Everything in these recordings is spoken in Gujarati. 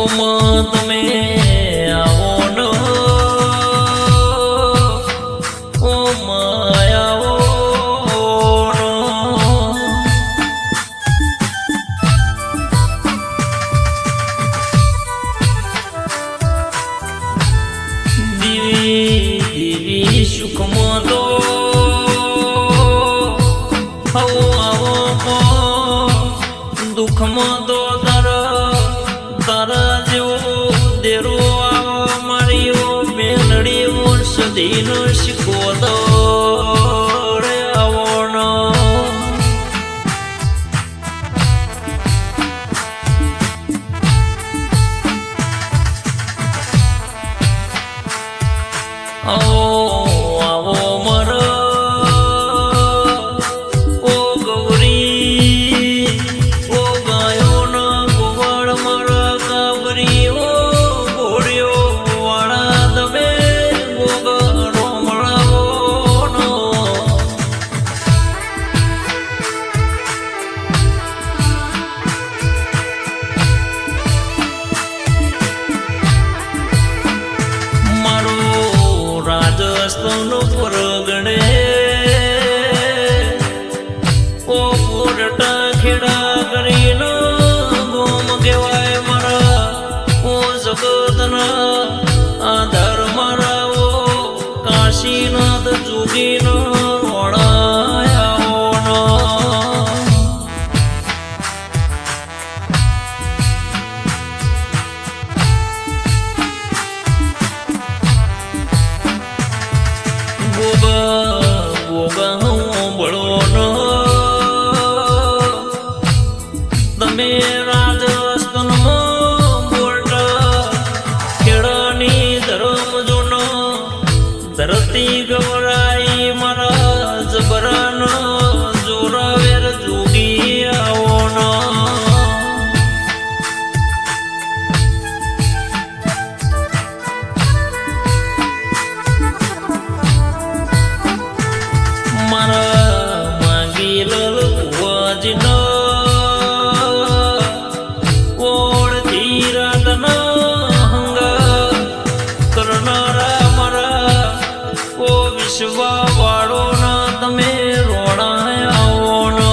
તમે આવો ન ઓ માયાઓ દીવી દીવી સુખમાં તો આવો દુઃખમાં તો તારા જેવો દેરો આવો મારીઓ મેલડી વર્ષદીનો શીખવો રે આવોનો આવો મર ઓ ગૌરી ઓ ગાયો ન ગોવાળ મર કાબરી ઓ ગોળ્યો વાળા તમે ગોગરો મળાવો નો મારો રાજસ્થાન પરગણે ઓ મોરટા ખેડા કરીને ગોમ કહેવાય મારા ઓ જગતના આધાર મારા ઓ કાશીનાથ જોગીનો રોણાયાઓનો ગોગા હું બળો ન તમે રાજસ્થાનમાં મોરટા ખેડાની ધર્મ જોન ધરતી ગવરાઈ મારા જબરાન જોરાવેર જોગી આવો મારા માંગી લલ કુવાજન ઓળ ધીરાતન હંગા કરનારા મારા ઓ વિશ્વા વાળો ના તમે રોણાયાઓ નો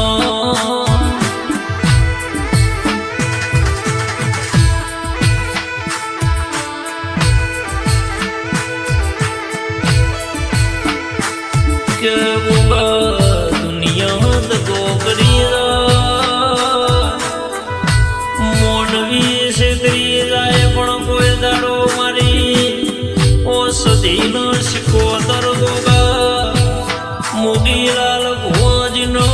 કે દુનિયા દગો કરી મોનવી છે કરી જાય પણ કોઈ દાડો મારી ઓ સદીનો શિકોતર ગોગા મોગીલાલ ભુવાજીનો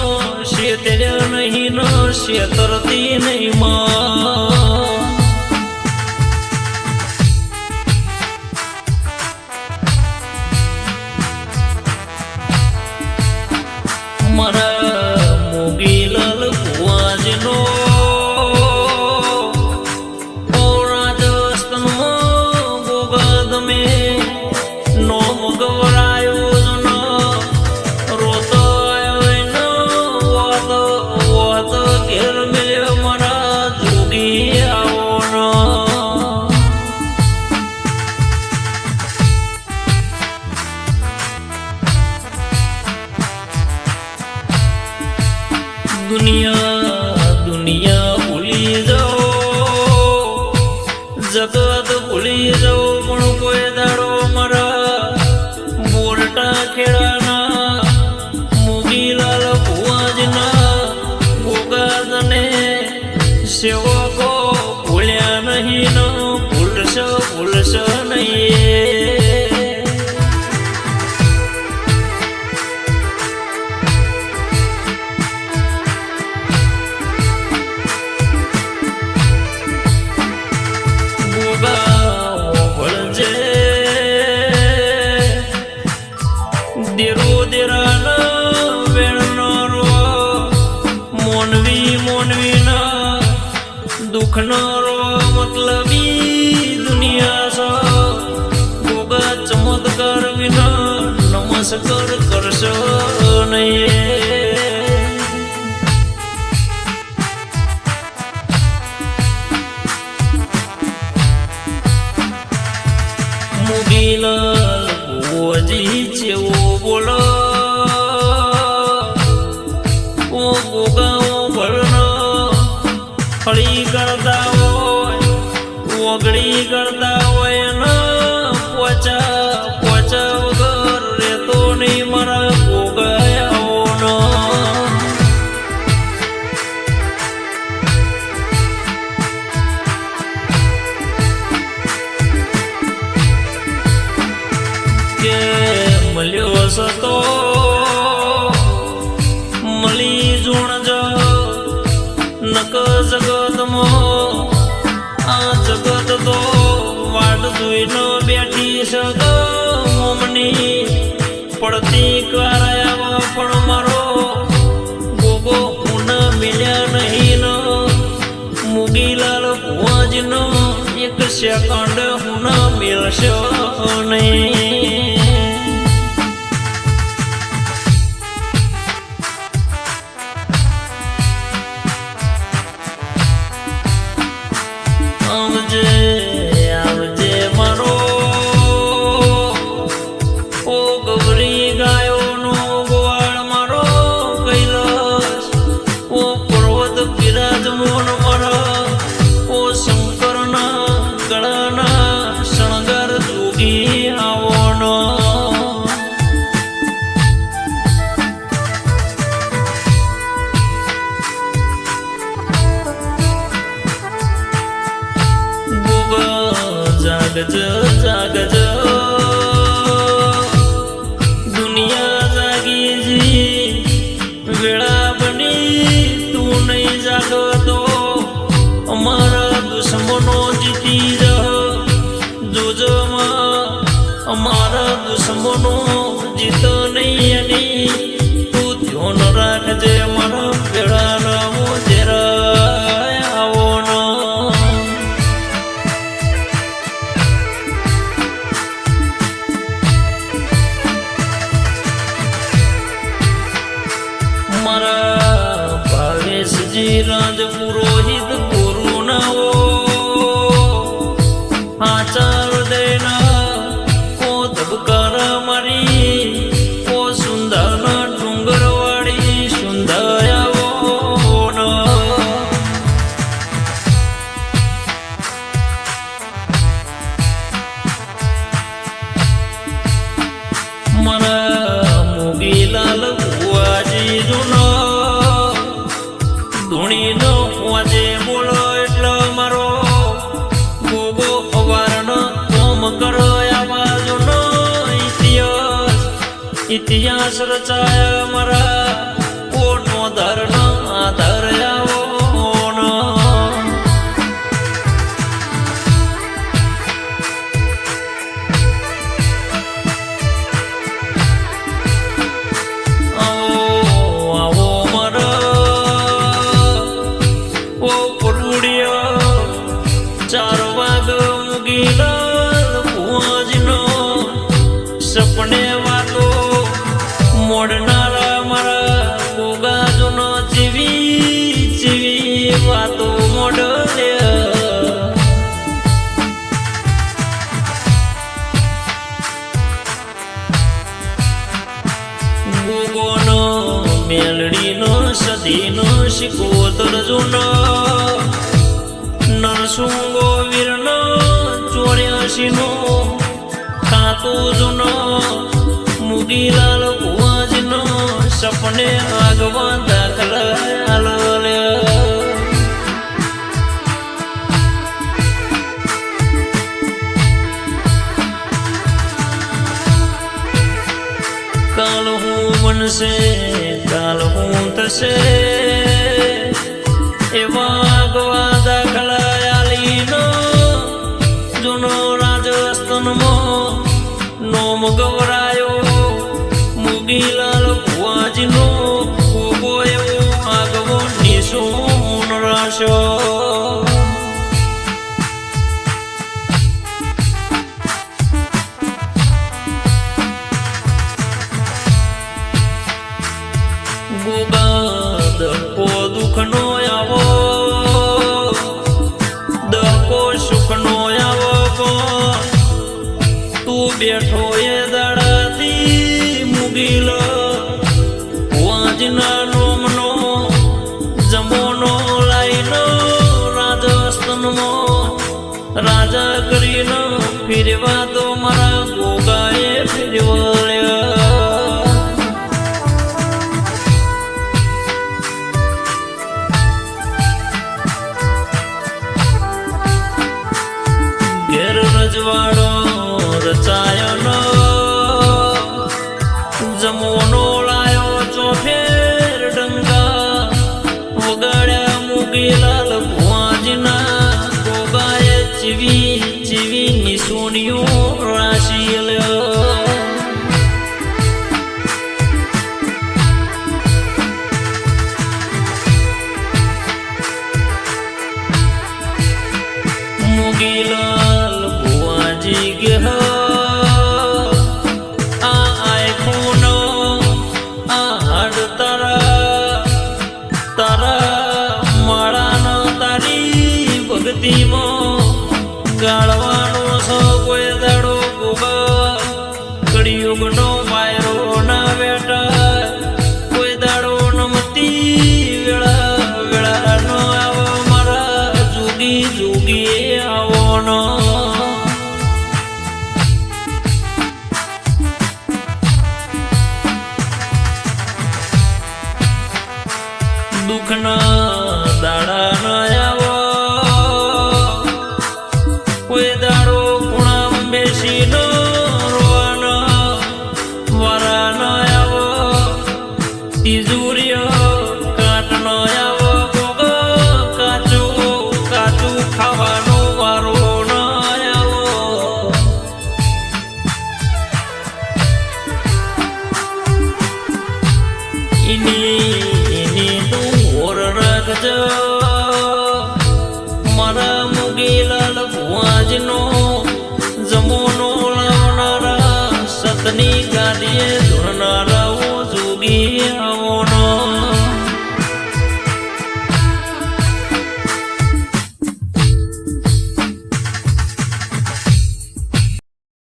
શેતર નહીં ન શેતરતી નહીં માં મારા મોગીલાલ ભુવાજીનો ઓ રાજસ્થાનમાં ગોગા તમે નોમ ગવરાયો જન રોતો આવ્યો વાત ઘેર મેલ્યો મારા જોગી આવો દુનિયા ભૂલી જાઓ જગત ભૂલી જાઓ પણ કોઈ દાડો મારા મોરટા ખેડાના મોગીલાલ ભુવાજના ગોગાને સેવકો ભૂલ્યા નહીં ન ભૂલશ નહીં દેરો દેરાના વેણનારો મોનવી ના દુઃખનારો મતલબી દુનિયા ગોગા ચમત્કાર વિના નમસ્કાર કરશો નહીં મુગીલાલ ભુવજી ચેવો બોલો ઓ ગોગાઓ ભળનો હળી કરતા હોય ઓગળી કરતા હોય ને પોચા પોચા વગર રેતો નહીં મારા ગોગાયાઓનો કે મળ્યો સતો મળી જુણ નક જગતમાં આ જગત તો વાટ જોઈને બેઠી શક મોમની પડતી કરાયા પણ મારો ગોગો ઉના મિલ્યા નહીં ન મુગીલાલ ભુવાજીનો એક સેકન્ડ ઉના મિલશે નહીં આવજે આવજે મારો ઓ ગૌરી ગાયોનો ગોવાળ મારો કૈલાસ ઓ પર્વત બિરાજમાન મારા ઓ શંકરના ગળાના શણગાર જોગી આવોનો જાગજ જાગજ દુનિયા જાગી જી વેળા બની તું નહીં જાગતો અમારા દુશ્મનો જીતી જોજમાં અમારા દુશ્મનો જીત નહીં એની તું ધ્યાન રાખજે મારા વેળાના મોજેરા આવોનો મારા ભાવેશજી રાજ પુરોહિત ગુરુ નાઓ આચાર દેના ઓ ધબકાર મારી ઓ સુંદર ડુંગરવાળી સુંદરાવો મારા મુગીલાલ ભુવાજી જુનો ધૂણીનો વાજે બોલો એટલે મારો ગોગો અવારનો કોમ કરો આ બાજુનો ઇતિહાસ રચાયા મારા કોનો ધરનો આધાર આવોનો ચાર વાગ મુગીલાલ ભુવાજીનો સપને વાતો મોડનારા મારા ગોગાજોનો જીવી જીવી વાતો મોડલે ગોગોનો મેલડીનો સદીનો શિકોતર જૂનો નરસુંગો વીરનો 84નો ખાતો જૂનો મુગીલાલ ભુવાજીનો સપને આગવા દાખલા કાલ હું બનશે કાલ હું થશે એવા આગવા દાખલા આલીનો જૂનો રાજસ્થાનમાં નોમ ગવરાયો મુગીલાલ ભુવાજીનો ગોગો એવો આગવો નિશોન રાશો ગોગા દકો દુઃખનો આવો દકો સુખનો આવો તું બેઠો એ દાડાથી મુગીલ વાંજના નોમનો જમોનો લાઈનો રાજસ્થાનમાં રાજા કરીને ફેરવા તો મારા ગોગાએ ફેરવળ્યા ઘેર રજવાડો રચાયનો જમોનો લાયો ચોફેર ડંગા વગાડ્યા મુગીલાલ ભુવાજીના ગોગાએ ચીવી ચીવી નિસોનીઓ રાશી મુગીલાલ ભુવાજી ગહ ગાળવાનો સો કોઈ દાડો ગોગા કળિયુગનો વાયરો ના બેટા કોઈ દાડો નમતી વેળા વેળા નો આવો મારા જુગી જુગી આવો નો